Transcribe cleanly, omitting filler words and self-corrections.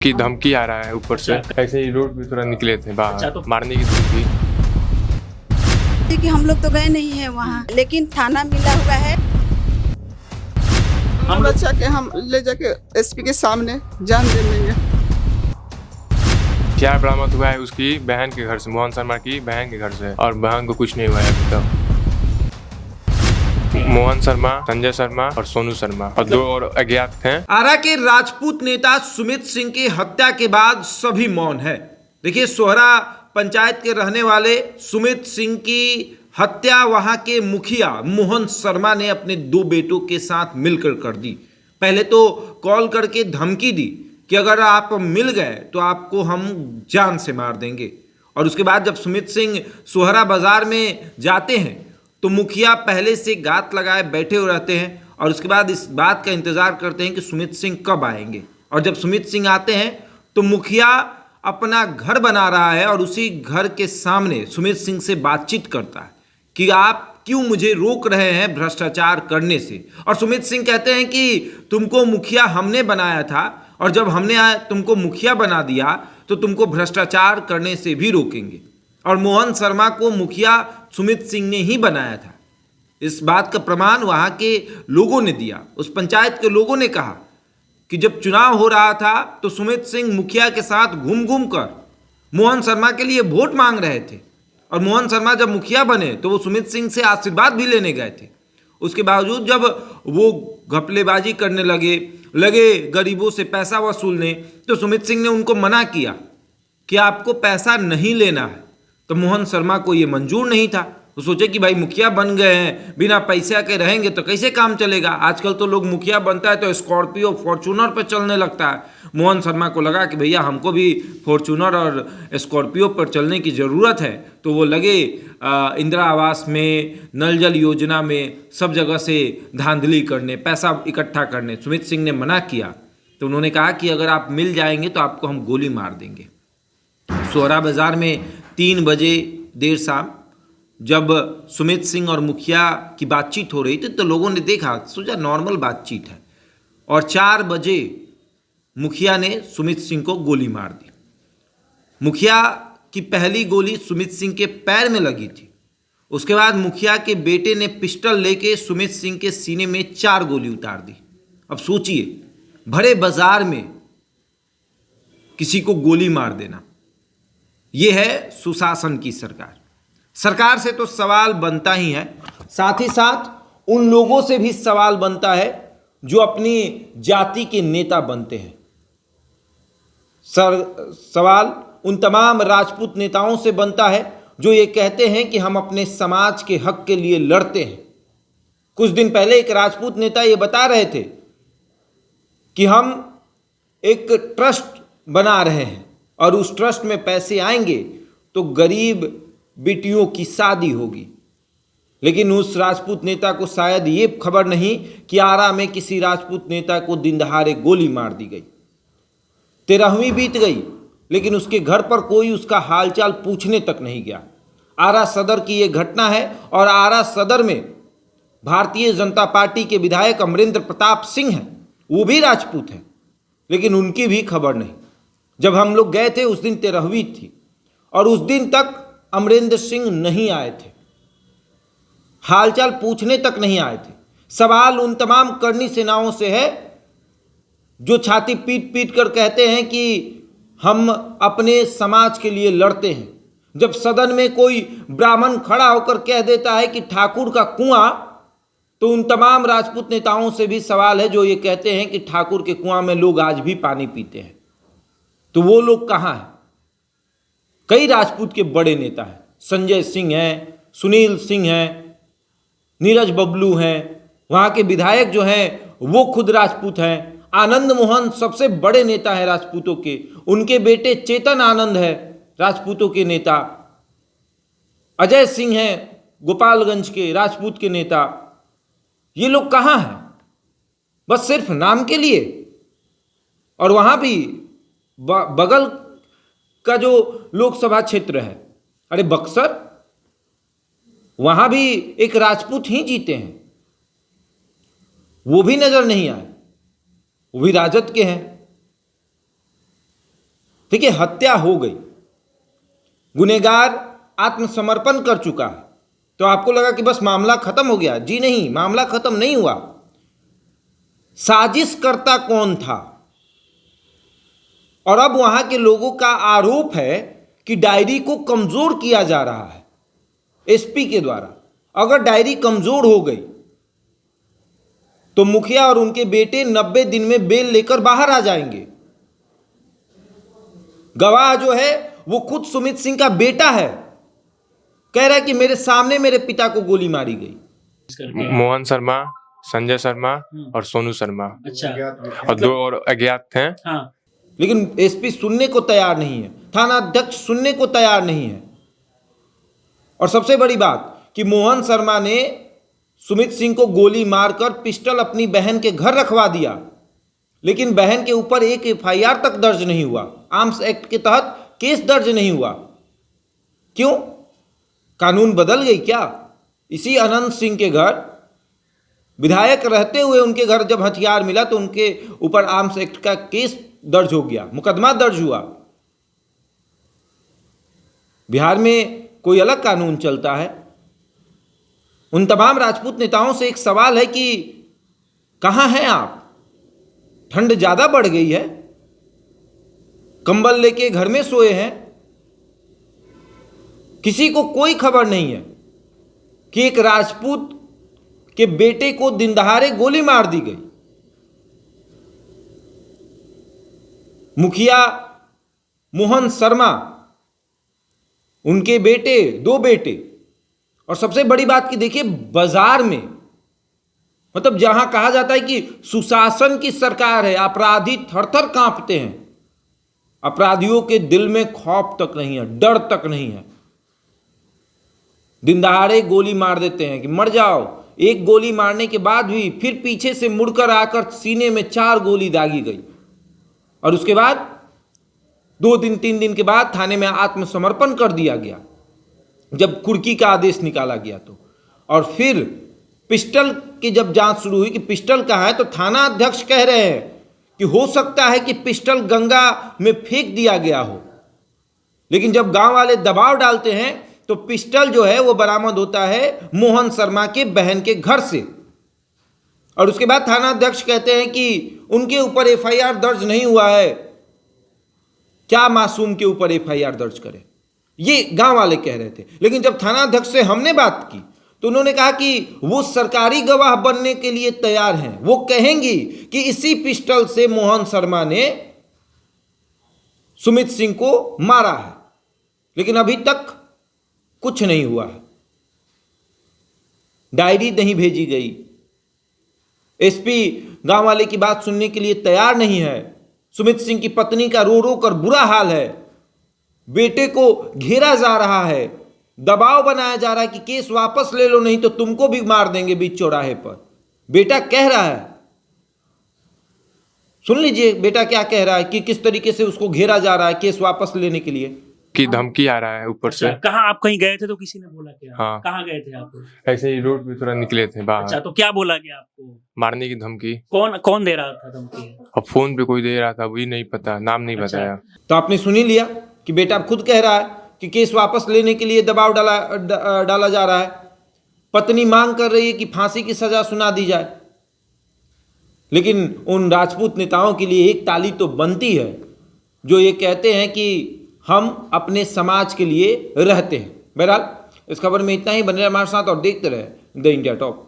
की धमकी आ रहा है ऊपर से। ऐसे ही रोड पे थोड़ा निकले थे बाहर, तो मारने की धमकी। कि हम लोग तो गए नहीं है वहाँ, लेकिन थाना मिला हुआ है। हम बच्चा के हम ले जाके एसपी के सामने जान दे देंगे। हथियार बरामद हुआ है उसकी बहन के घर से, मोहन शर्मा की बहन के घर से, और बहन को कुछ नहीं हुआ है अभी तक। मोहन शर्मा, संजय शर्मा और सोनू शर्मा और दो और अज्ञात हैं। आरा के राजपूत नेता सुमित सिंह की हत्या के बाद सभी मौन है। देखिए, सोहरा पंचायत के रहने वाले सुमित सिंह की हत्या वहां के मुखिया मोहन शर्मा ने अपने दो बेटों के साथ मिलकर कर दी। पहले तो कॉल करके धमकी दी कि अगर आप मिल गए तो आपको हम जान से मार देंगे। और उसके बाद जब सुमित सिंह सोहरा बाजार में जाते हैं तो मुखिया पहले से गात लगाए बैठे हुए रहते हैं और उसके बाद इस बात का इंतजार करते हैं कि सुमित सिंह कब आएंगे। और जब सुमित सिंह आते हैं तो मुखिया अपना घर बना रहा है और उसी घर के सामने सुमित सिंह से बातचीत करता है कि आप क्यों मुझे रोक रहे हैं भ्रष्टाचार करने से। और सुमित सिंह कहते हैं कि तुमको मुखिया हमने बनाया था और जब हमने तुमको मुखिया बना दिया तो तुमको भ्रष्टाचार करने से भी रोकेंगे। और मोहन शर्मा को मुखिया सुमित सिंह ने ही बनाया था। इस बात का प्रमाण वहां के लोगों ने दिया। उस पंचायत के लोगों ने कहा कि जब चुनाव हो रहा था तो सुमित सिंह मुखिया के साथ घूम घूम कर मोहन शर्मा के लिए वोट मांग रहे थे और मोहन शर्मा जब मुखिया बने तो वो सुमित सिंह से आशीर्वाद भी लेने गए थे। उसके बावजूद जब वो घपलेबाजी करने लगे गरीबों से पैसा वसूलने, तो सुमित सिंह ने उनको मना किया कि आपको पैसा नहीं लेना है। तो मोहन शर्मा को ये मंजूर नहीं था। वो सोचे कि भाई मुखिया बन गए हैं, बिना पैसे के रहेंगे तो कैसे काम चलेगा। आजकल तो लोग मुखिया बनता है तो स्कॉर्पियो फॉर्चूनर पर चलने लगता है। मोहन शर्मा को लगा कि भैया हमको भी फॉर्चूनर और स्कॉर्पियो पर चलने की ज़रूरत है। तो वो लगे इंदिरा आवास में, नल जल योजना में, सब जगह से धांधली करने, पैसा इकट्ठा करने। सुमित सिंह ने मना किया तो उन्होंने कहा कि अगर आप मिल जाएंगे तो आपको हम गोली मार देंगे। सोहरा बाजार में 3 बजे देर शाम जब सुमित सिंह और मुखिया की बातचीत हो रही थी तो लोगों ने देखा, सोचा नॉर्मल बातचीत है, और 4 बजे मुखिया ने सुमित सिंह को गोली मार दी। मुखिया की पहली गोली सुमित सिंह के पैर में लगी थी। उसके बाद मुखिया के बेटे ने पिस्टल लेके सुमित सिंह के सीने में 4 गोली उतार दी। अब सोचिए, भरे बाजार में किसी को गोली मार देना, यह है सुशासन की सरकार। सरकार से तो सवाल बनता ही है, साथ ही साथ उन लोगों से भी सवाल बनता है जो अपनी जाति के नेता बनते हैं। सवाल उन तमाम राजपूत नेताओं से बनता है जो ये कहते हैं कि हम अपने समाज के हक के लिए लड़ते हैं। कुछ दिन पहले एक राजपूत नेता ये बता रहे थे कि हम एक ट्रस्ट बना रहे हैं और उस ट्रस्ट में पैसे आएंगे तो गरीब बेटियों की शादी होगी। लेकिन उस राजपूत नेता को शायद ये खबर नहीं कि आरा में किसी राजपूत नेता को दिन दहाड़े गोली मार दी गई। 13वीं बीत गई लेकिन उसके घर पर कोई उसका हालचाल पूछने तक नहीं गया। आरा सदर की ये घटना है और आरा सदर में भारतीय जनता पार्टी के विधायक अमरेंद्र प्रताप सिंह हैं, वो भी राजपूत हैं, लेकिन उनकी भी खबर नहीं। जब हम लोग गए थे उस दिन 13वीं थी और उस दिन तक अमरेंद्र सिंह नहीं आए थे, हालचाल पूछने तक नहीं आए थे। सवाल उन तमाम करनी सेनाओं से है जो छाती पीट पीट कर कहते हैं कि हम अपने समाज के लिए लड़ते हैं। जब सदन में कोई ब्राह्मण खड़ा होकर कह देता है कि ठाकुर का कुआं, तो उन तमाम राजपूत नेताओं से भी सवाल है जो ये कहते हैं कि ठाकुर के कुआं में लोग आज भी पानी पीते हैं। तो वो लोग कहाँ हैं? कई राजपूत के बड़े नेता हैं, संजय सिंह हैं, सुनील सिंह हैं, नीरज बबलू हैं, वहाँ के विधायक जो हैं वो खुद राजपूत हैं। आनंद मोहन सबसे बड़े नेता हैं राजपूतों के, उनके बेटे चेतन आनंद है राजपूतों के नेता। अजय सिंह हैं गोपालगंज के राजपूत के नेता। ये लोग कहाँ हैं? बस सिर्फ नाम के लिए। और वहाँ भी बगल का जो लोकसभा क्षेत्र है, अरे बक्सर, वहां भी एक राजपूत ही जीते हैं, वो भी नजर नहीं आए, वो भी राजद के हैं। देखिए, हत्या हो गई, गुनहगार आत्मसमर्पण कर चुका है, तो आपको लगा कि बस मामला खत्म हो गया। जी नहीं, मामला खत्म नहीं हुआ। साजिश करता कौन था? और अब वहां के लोगों का आरोप है कि डायरी को कमजोर किया जा रहा है एसपी के द्वारा। अगर डायरी कमजोर हो गई तो मुखिया और उनके बेटे 90 दिन में बेल लेकर बाहर आ जाएंगे। गवाह जो है वो खुद सुमित सिंह का बेटा है, कह रहा है कि मेरे सामने मेरे पिता को गोली मारी गई। मोहन शर्मा, संजय शर्मा और सोनू शर्मा। अच्छा। और 2 और अज्ञात थे। हाँ। लेकिन एसपी सुनने को तैयार नहीं है, थाना अध्यक्ष सुनने को तैयार नहीं है। और सबसे बड़ी बात कि मोहन शर्मा ने सुमित सिंह को गोली मारकर पिस्टल अपनी बहन के घर रखवा दिया, लेकिन बहन के ऊपर एक एफआईआर तक दर्ज नहीं हुआ, आर्म्स एक्ट के तहत केस दर्ज नहीं हुआ। क्यों? कानून बदल गई क्या? इसी अनंत सिंह के घर विधायक रहते हुए उनके घर जब हथियार मिला तो उनके ऊपर आर्म्स एक्ट का केस दर्ज हो गया, मुकदमा दर्ज हुआ। बिहार में कोई अलग कानून चलता है। उन तमाम राजपूत नेताओं से एक सवाल है कि कहां हैं आप? ठंड ज्यादा बढ़ गई है, कंबल लेके घर में सोए हैं। किसी को कोई खबर नहीं है कि एक राजपूत के बेटे को दिन दहाड़े गोली मार दी गई। मुखिया मोहन शर्मा, उनके बेटे, 2 बेटे, और सबसे बड़ी बात कि देखिए बाजार में, मतलब जहां कहा जाता है कि सुशासन की सरकार है, अपराधी थर-थर कांपते हैं, अपराधियों के दिल में खौफ तक नहीं है, डर तक नहीं है। दिन दहाड़े गोली मार देते हैं कि मर जाओ। एक गोली मारने के बाद भी फिर पीछे से मुड़कर आकर सीने में 4 गोली दागी गई, और उसके बाद 2 दिन 3 दिन के बाद थाने में आत्मसमर्पण कर दिया गया जब कुर्की का आदेश निकाला गया तो। और फिर पिस्टल की जब जांच शुरू हुई कि पिस्टल कहाँ है, तो थाना अध्यक्ष कह रहे हैं कि हो सकता है कि पिस्टल गंगा में फेंक दिया गया हो। लेकिन जब गांव वाले दबाव डालते हैं तो पिस्टल जो है वो बरामद होता है मोहन शर्मा के बहन के घर से। और उसके बाद थाना अध्यक्ष कहते हैं कि उनके ऊपर एफआईआर दर्ज नहीं हुआ है। क्या मासूम के ऊपर एफआईआर दर्ज करें, ये गांव वाले कह रहे थे। लेकिन जब थाना अध्यक्ष से हमने बात की तो उन्होंने कहा कि वो सरकारी गवाह बनने के लिए तैयार हैं। वो कहेंगी कि इसी पिस्टल से मोहन शर्मा ने सुमित सिंह को मारा है, लेकिन अभी तक कुछ नहीं हुआ है। डायरी नहीं भेजी गई, एसपी गांव वाले की बात सुनने के लिए तैयार नहीं है। सुमित सिंह की पत्नी का रो रो कर बुरा हाल है, बेटे को घेरा जा रहा है, दबाव बनाया जा रहा है कि केस वापस ले लो नहीं तो तुमको भी मार देंगे बीच चौराहे पर। बेटा कह रहा है, सुन लीजिए बेटा क्या कह रहा है कि किस तरीके से उसको घेरा जा रहा है केस वापस लेने के लिए, की धमकी आ रहा है ऊपर से। कहाँ आप कहीं गए थे तो किसी ने बोला क्या? हाँ। कहाँ गए थे आप? ऐसे ही रोड पे थोड़ा निकले थे बाहर। अच्छा, तो क्या बोला गया आपको? मारने की धमकी। कौन दे रहा था धमकी? और फोन पे कोई दे रहा था, वही नहीं पता, नाम नहीं अच्छा। बताया। तो आपने सुन ही लिया कि बेटा खुद कह रहा है कि केस वापस लेने के लिए दबाव डाला जा रहा है। पत्नी मांग कर रही है कि फांसी की सजा सुना दी जाए। लेकिन उन राजपूत नेताओं के लिए एक ताली तो बनती है जो ये कहते हैं कि हम अपने समाज के लिए रहते हैं। बहरहाल इस खबर में इतना ही। बने रहे हमारे साथ और देखते रहे द इंडिया टॉप।